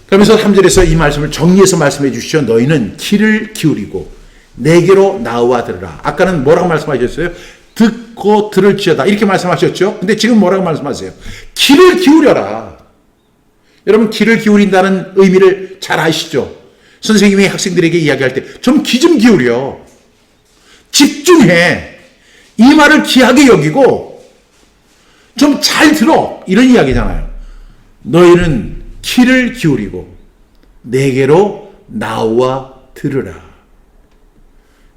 [SPEAKER 1] 그러면서 3절에서 이 말씀을 정리해서 말씀해 주시죠. 너희는 귀를 기울이고 내게로 나와 들으라. 아까는 뭐라고 말씀하셨어요? 듣고 들을지어다 이렇게 말씀하셨죠. 근데 지금 뭐라고 말씀하세요? 귀를 기울여라. 여러분 귀를 기울인다는 의미를 잘 아시죠? 선생님이 학생들에게 이야기할 때 좀 귀 좀 기울여. 집중해. 이 말을 귀하게 여기고 좀 잘 들어. 이런 이야기잖아요. 너희는 귀를 기울이고 내게로 나와 들으라.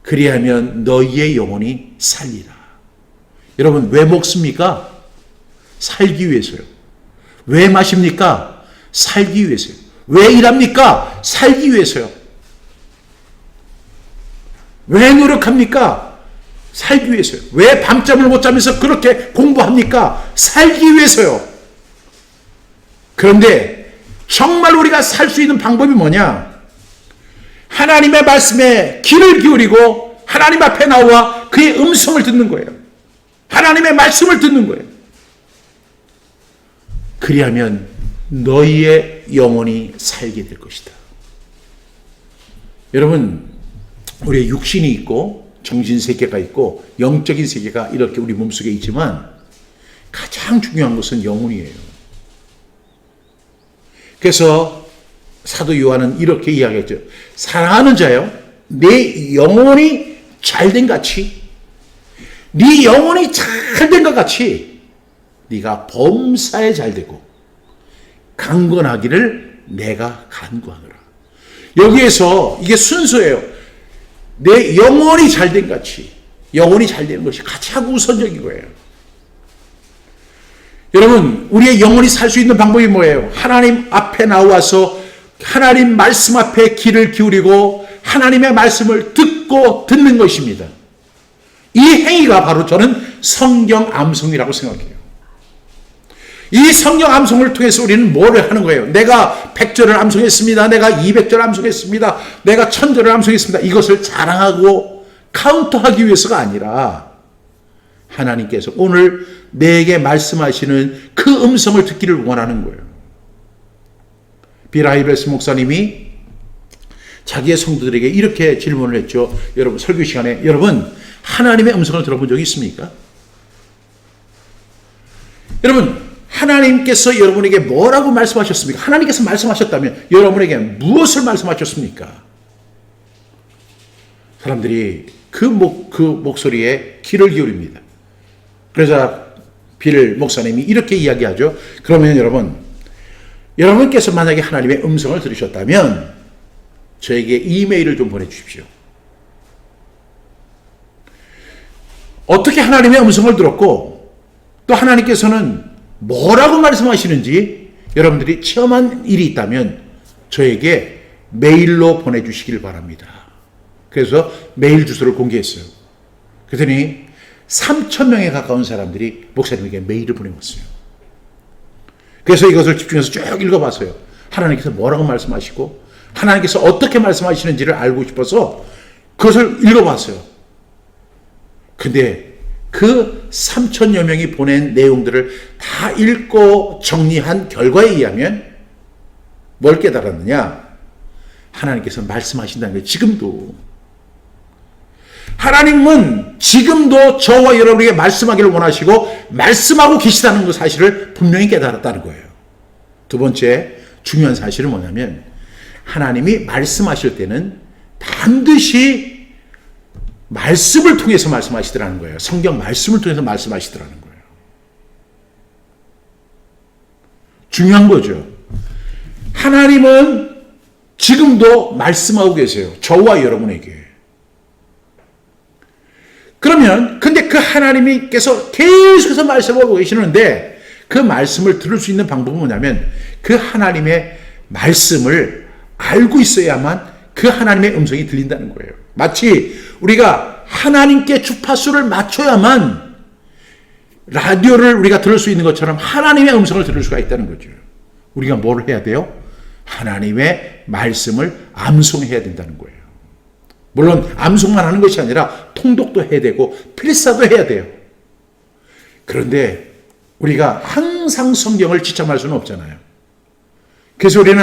[SPEAKER 1] 그리하면 너희의 영혼이 살리라. 여러분 왜 먹습니까? 살기 위해서요. 왜 마십니까? 살기 위해서요. 왜 일합니까? 살기 위해서요. 왜 노력합니까? 살기 위해서요. 왜 밤잠을 못 자면서 그렇게 공부합니까? 살기 위해서요. 그런데 정말 우리가 살 수 있는 방법이 뭐냐? 하나님의 말씀에 귀를 기울이고 하나님 앞에 나와 그의 음성을 듣는 거예요. 하나님의 말씀을 듣는 거예요. 그리하면 너희의 영혼이 살게 될 것이다. 여러분, 우리의 육신이 있고 정신세계가 있고 영적인 세계가 이렇게 우리 몸속에 있지만 가장 중요한 것은 영혼이에요. 그래서 사도 요한은 이렇게 이야기했죠. 사랑하는 자여, 내 영혼이 잘된 같이, 네 영혼이 잘된 것 같이 네가 범사에 잘되고 강건하기를 내가 간구하노라. 여기에서 이게 순서예요. 내 영혼이 잘된 같이, 영혼이 잘되는 것이 가장 우선적인 거예요. 여러분, 우리의 영혼이 살 수 있는 방법이 뭐예요? 하나님 앞에 나와서 하나님 말씀 앞에 귀를 기울이고 하나님의 말씀을 듣고 듣는 것입니다. 이 행위가 바로 저는 성경 암송이라고 생각해요. 이 성경 암송을 통해서 우리는 뭐를 하는 거예요? 내가 100절을 암송했습니다. 내가 200절 암송했습니다. 내가 1000절을 암송했습니다. 이것을 자랑하고 카운트하기 위해서가 아니라 하나님께서 오늘 내게 말씀하시는 그 음성을 듣기를 원하는 거예요. 빌 하이베스 목사님이 자기의 성도들에게 이렇게 질문을 했죠. 여러분 설교 시간에 여러분 하나님의 음성을 들어본 적이 있습니까? 여러분 하나님께서 여러분에게 뭐라고 말씀하셨습니까? 하나님께서 말씀하셨다면 여러분에게 무엇을 말씀하셨습니까? 사람들이 그 목소리에 귀를 기울입니다. 그래서 빌 목사님이 이렇게 이야기하죠. 그러면 여러분께서 만약에 하나님의 음성을 들으셨다면 저에게 이메일을 좀 보내주십시오. 어떻게 하나님의 음성을 들었고 또 하나님께서는 뭐라고 말씀하시는지 여러분들이 체험한 일이 있다면 저에게 메일로 보내주시길 바랍니다. 그래서 메일 주소를 공개했어요. 그랬더니 3,000명에 가까운 사람들이 목사님에게 메일을 보내왔어요. 그래서 이것을 집중해서 쭉 읽어봤어요. 하나님께서 뭐라고 말씀하시고 하나님께서 어떻게 말씀하시는지를 알고 싶어서 그것을 읽어봤어요. 근데 그 3,000여 명이 보낸 내용들을 다 읽고 정리한 결과에 의하면 뭘 깨달았느냐? 하나님께서 말씀하신다는 거예요. 지금도. 하나님은 지금도 저와 여러분에게 말씀하기를 원하시고 말씀하고 계시다는 그 사실을 분명히 깨달았다는 거예요. 두 번째 중요한 사실은 뭐냐면 하나님이 말씀하실 때는 반드시 말씀을 통해서 말씀하시더라는 거예요. 성경 말씀을 통해서 말씀하시더라는 거예요. 중요한 거죠. 하나님은 지금도 말씀하고 계세요. 저와 여러분에게. 그러면 근데 그 하나님께서 계속해서 말씀하고 계시는데 그 말씀을 들을 수 있는 방법은 뭐냐면 그 하나님의 말씀을 알고 있어야만 그 하나님의 음성이 들린다는 거예요. 마치 우리가 하나님께 주파수를 맞춰야만 라디오를 우리가 들을 수 있는 것처럼 하나님의 음성을 들을 수가 있다는 거죠. 우리가 뭘 해야 돼요? 하나님의 말씀을 암송해야 된다는 거예요. 물론 암송만 하는 것이 아니라 통독도 해야 되고 필사도 해야 돼요. 그런데 우리가 항상 성경을 지참할 수는 없잖아요. 그래서 우리는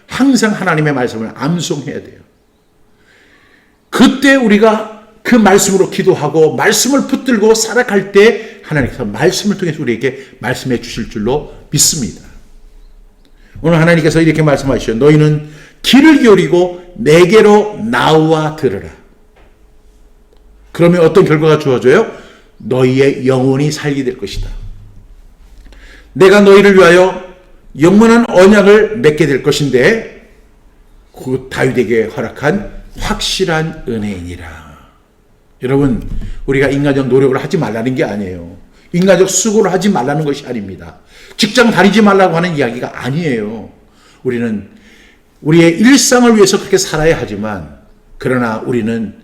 [SPEAKER 1] 항상 하나님의 말씀을 암송해야 돼요. 그때 우리가 그 말씀으로 기도하고 말씀을 붙들고 살아갈 때 하나님께서 말씀을 통해서 우리에게 말씀해 주실 줄로 믿습니다. 오늘 하나님께서 이렇게 말씀하시죠. 너희는 귀를 기울이고 내게로 나와 들으라. 그러면 어떤 결과가 주어져요? 너희의 영혼이 살게 될 것이다. 내가 너희를 위하여 영원한 언약을 맺게 될 것인데 그 다윗에게 허락한 확실한 은혜이니라. 여러분, 우리가 인간적 노력을 하지 말라는 게 아니에요. 인간적 수고를 하지 말라는 것이 아닙니다. 직장 다니지 말라고 하는 이야기가 아니에요. 우리는 우리의 일상을 위해서 그렇게 살아야 하지만 그러나 우리는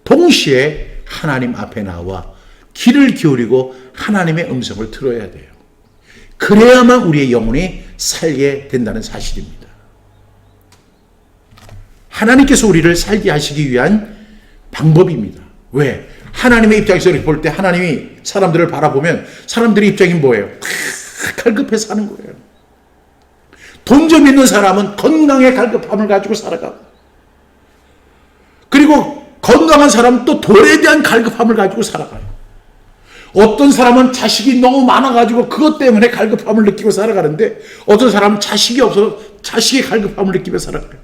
[SPEAKER 1] 동시에 하나님 앞에 나와 귀를 기울이고 하나님의 음성을 들어야 돼요. 그래야만 우리의 영혼이 살게 된다는 사실입니다. 하나님께서 우리를 살게 하시기 위한 방법입니다. 왜? 하나님의 입장에서 이렇게 볼 때 하나님이 사람들을 바라보면 사람들의 입장이 뭐예요? 갈급해 사는 거예요. 돈 좀 있는 사람은 건강의 갈급함을 가지고 살아가고, 그리고 건강한 사람은 또 돈에 대한 갈급함을 가지고 살아가요. 어떤 사람은 자식이 너무 많아가지고 그것 때문에 갈급함을 느끼고 살아가는데 어떤 사람은 자식이 없어서 자식의 갈급함을 느끼며 살아가요.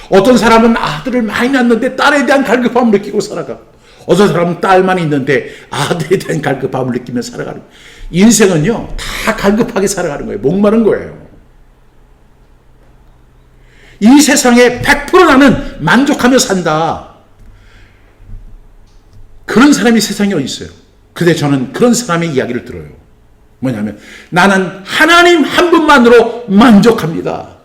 [SPEAKER 1] 어떤 사람은 아들을 많이 낳는데 딸에 대한 갈급함을 느끼고 살아가고, 어떤 사람은 딸만 있는데 아들에 대한 갈급함을 느끼며 살아가는 거예요. 인생은요 다 갈급하게 살아가는 거예요. 목마른 거예요. 이 세상에 100% 나는 만족하며 산다, 그런 사람이 세상에 어디 있어요? 근데 저는 그런 사람의 이야기를 들어요. 뭐냐면 나는 하나님 한 분만으로 만족합니다.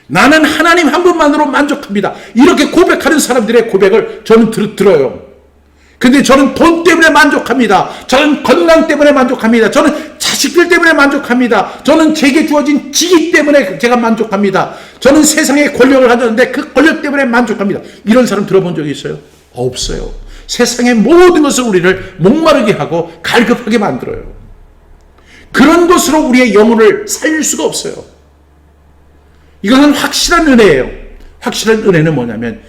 [SPEAKER 1] 나는 하나님 한 분만으로 만족합니다. 이렇게 고백하는 사람들의 고백을 저는 들어요. 근데 저는 돈 때문에 만족합니다. 저는 건강 때문에 만족합니다. 저는 자식들 때문에 만족합니다. 저는 제게 주어진 직위 때문에 제가 만족합니다. 저는 세상에 권력을 가졌는데 그 권력 때문에 만족합니다. 이런 사람 들어본 적이 있어요? 없어요. 세상의 모든 것을 우리를 목마르게 하고 갈급하게 만들어요. 그런 것으로 우리의 영혼을 살릴 수가 없어요. 이것은 확실한 은혜예요. 확실한 은혜는 뭐냐면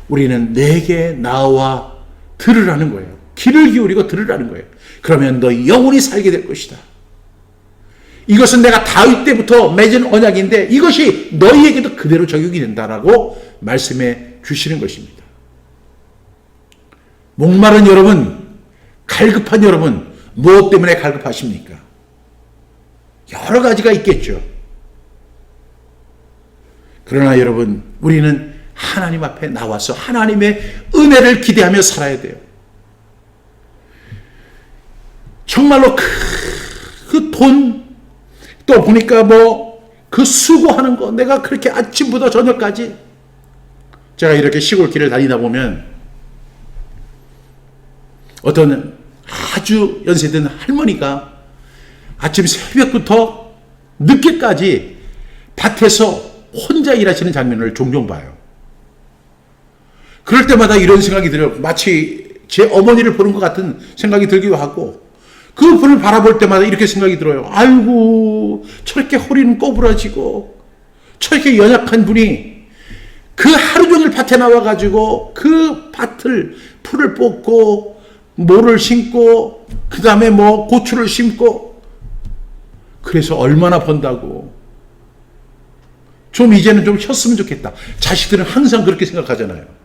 [SPEAKER 1] 우리는 내게 나와 들으라는 거예요. 귀를 기울이고 들으라는 거예요. 그러면 너희 영혼이 살게 될 것이다. 이것은 내가 다윗 때부터 맺은 언약인데 이것이 너희에게도 그대로 적용이 된다라고 말씀해 주시는 것입니다. 목마른 여러분, 갈급한 여러분, 무엇 때문에 갈급하십니까? 여러 가지가 있겠죠. 그러나 여러분, 우리는 하나님 앞에 나와서 하나님의 은혜를 기대하며 살아야 돼요. 정말로 그 돈, 또 보니까 그 수고하는 거, 내가 그렇게 아침부터 저녁까지, 제가 이렇게 시골길을 다니다 보면 어떤 아주 연세든 할머니가 아침 새벽부터 늦게까지 밭에서 혼자 일하시는 장면을 종종 봐요. 그럴 때마다 이런 생각이 들어요. 마치 제 어머니를 보는 것 같은 생각이 들기도 하고, 그 분을 바라볼 때마다 이렇게 생각이 들어요. 아이고, 저렇게 허리는 꼬부라지고 저렇게 연약한 분이 그 하루 종일 밭에 나와가지고 그 밭을 풀을 뽑고 모를 심고 그 다음에 고추를 심고, 그래서 얼마나 번다고. 좀 이제는 좀 쉬었으면 좋겠다. 자식들은 항상 그렇게 생각하잖아요.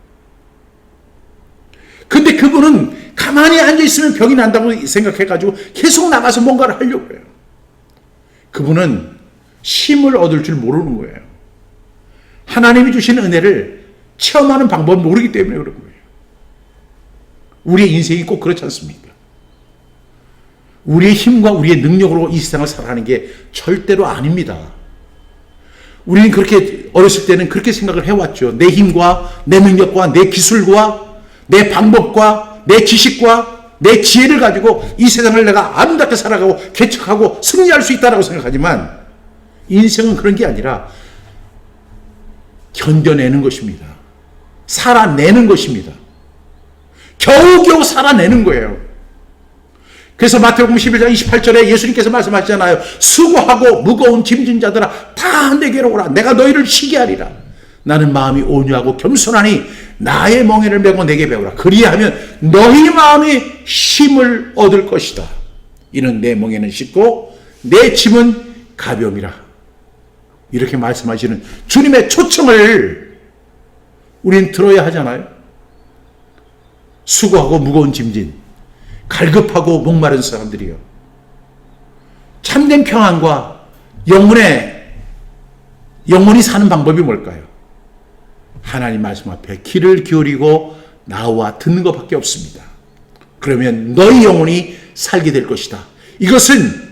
[SPEAKER 1] 근데 그분은 가만히 앉아있으면 병이 난다고 생각해가지고 계속 나가서 뭔가를 하려고 해요. 그분은 쉼을 얻을 줄 모르는 거예요. 하나님이 주신 은혜를 체험하는 방법을 모르기 때문에 그런 거예요. 우리의 인생이 꼭 그렇지 않습니까? 우리의 힘과 우리의 능력으로 이 세상을 살아가는 게 절대로 아닙니다. 우리는 그렇게 어렸을 때는 그렇게 생각을 해왔죠. 내 힘과 내 능력과 내 기술과 내 방법과 내 지식과 내 지혜를 가지고 이 세상을 내가 아름답게 살아가고 개척하고 승리할 수 있다고 생각하지만 인생은 그런 게 아니라 견뎌내는 것입니다. 살아내는 것입니다. 겨우겨우 살아내는 거예요. 그래서 마태복음 11장 28절에 예수님께서 말씀하셨잖아요. 수고하고 무거운 짐진 자들아 다 내게로 오라. 내가 너희를 쉬게 하리라. 나는 마음이 온유하고 겸손하니 나의 멍에를 메고 내게 배우라. 그리하면 너희 마음이 쉼을 얻을 것이다. 이는 내 멍에는 쉽고 내 짐은 가벼움이라. 이렇게 말씀하시는 주님의 초청을 우린 들어야 하잖아요. 수고하고 무거운 짐진, 갈급하고 목마른 사람들이요. 참된 평안과 영원히 사는 방법이 뭘까요? 하나님 말씀 앞에 귀를 기울이고 나와 듣는 것밖에 없습니다. 그러면 너희 영혼이 살게 될 것이다. 이것은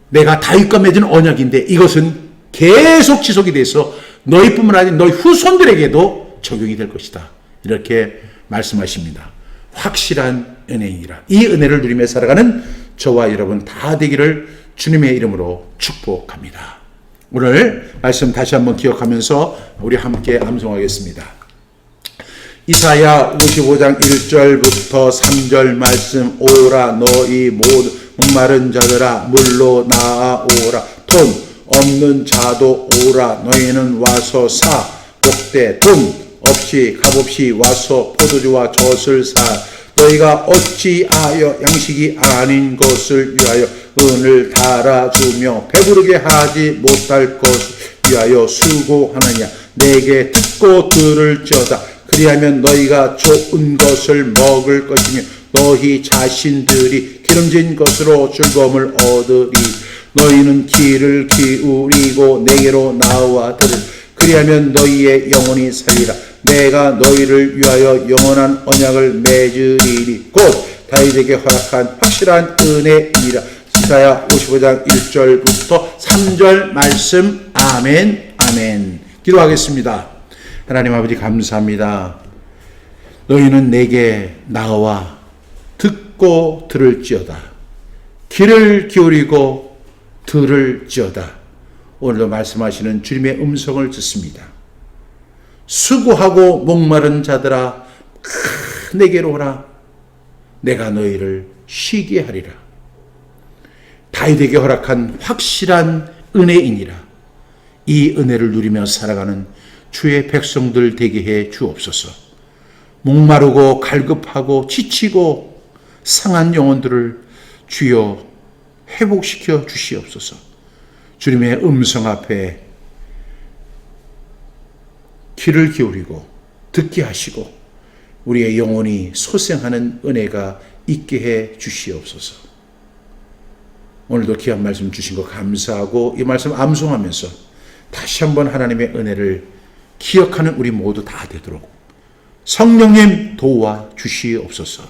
[SPEAKER 1] 내가 다윗과 맺은 언약인데 이것은 계속 지속이 돼서 너희뿐만 아니라 너희 후손들에게도 적용이 될 것이다. 이렇게 말씀하십니다. 확실한 은혜이라. 이 은혜를 누리며 살아가는 저와 여러분 다 되기를 주님의 이름으로 축복합니다. 오늘 말씀 다시 한번 기억하면서 우리 함께 암송하겠습니다. 이사야 55장 1절부터 3절 말씀. 오라 너희 모두 목마른 자들아 물로 나아오라. 돈 없는 자도 오라. 너희는 와서 사 먹되 돈 없이 값없이 와서 포도주와 젖을 사. 너희가 어찌하여 양식이 아닌 것을 위하여 은을 달아주며 배부르게 하지 못할 것을 위하여 수고하느냐. 내게 듣고 들을지어다. 그리하면 너희가 좋은 것을 먹을 것이며 너희 자신들이 기름진 것으로 즐거움을 얻으리. 너희는 귀를 기울이고 내게로 나와 들으라. 그리하면 너희의 영혼이 살리라. 내가 너희를 위하여 영원한 언약을 맺으리니 곧 다윗에게 허락한 확실한 은혜이라. 이사야 55장 1절부터 3절 말씀. 아멘 아멘. 기도하겠습니다. 하나님 아버지 감사합니다. 너희는 내게 나와 듣고 들을지어다. 귀를 기울이고 들을지어다. 오늘도 말씀하시는 주님의 음성을 듣습니다. 수고하고 목마른 자들아 내게로 오라. 내가 너희를 쉬게 하리라. 다윗에게 허락한 확실한 은혜이니라. 이 은혜를 누리며 살아가는 주의 백성들 되게 해 주옵소서. 목마르고 갈급하고 지치고 상한 영혼들을 주여 회복시켜 주시옵소서. 주님의 음성 앞에 귀를 기울이고 듣게 하시고 우리의 영혼이 소생하는 은혜가 있게 해 주시옵소서. 오늘도 귀한 말씀 주신 거 감사하고 이 말씀 암송하면서 다시 한번 하나님의 은혜를 기억하는 우리 모두 다 되도록 성령님 도와 주시옵소서.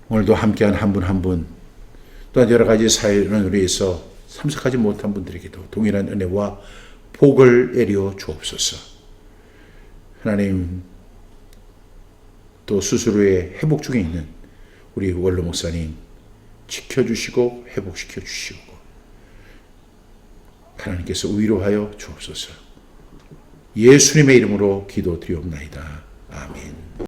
[SPEAKER 1] 오늘도 함께한 한 분 한 분 또한 여러 가지 사연을 위해서 참석하지 못한 분들에게도 동일한 은혜와 복을 내려 주옵소서. 하나님 또 수술 후에 회복 중에 있는 우리 원로 목사님 지켜주시고 회복시켜 주시고 하나님께서 위로하여 주옵소서. 예수님의 이름으로 기도드리옵나이다. 아멘.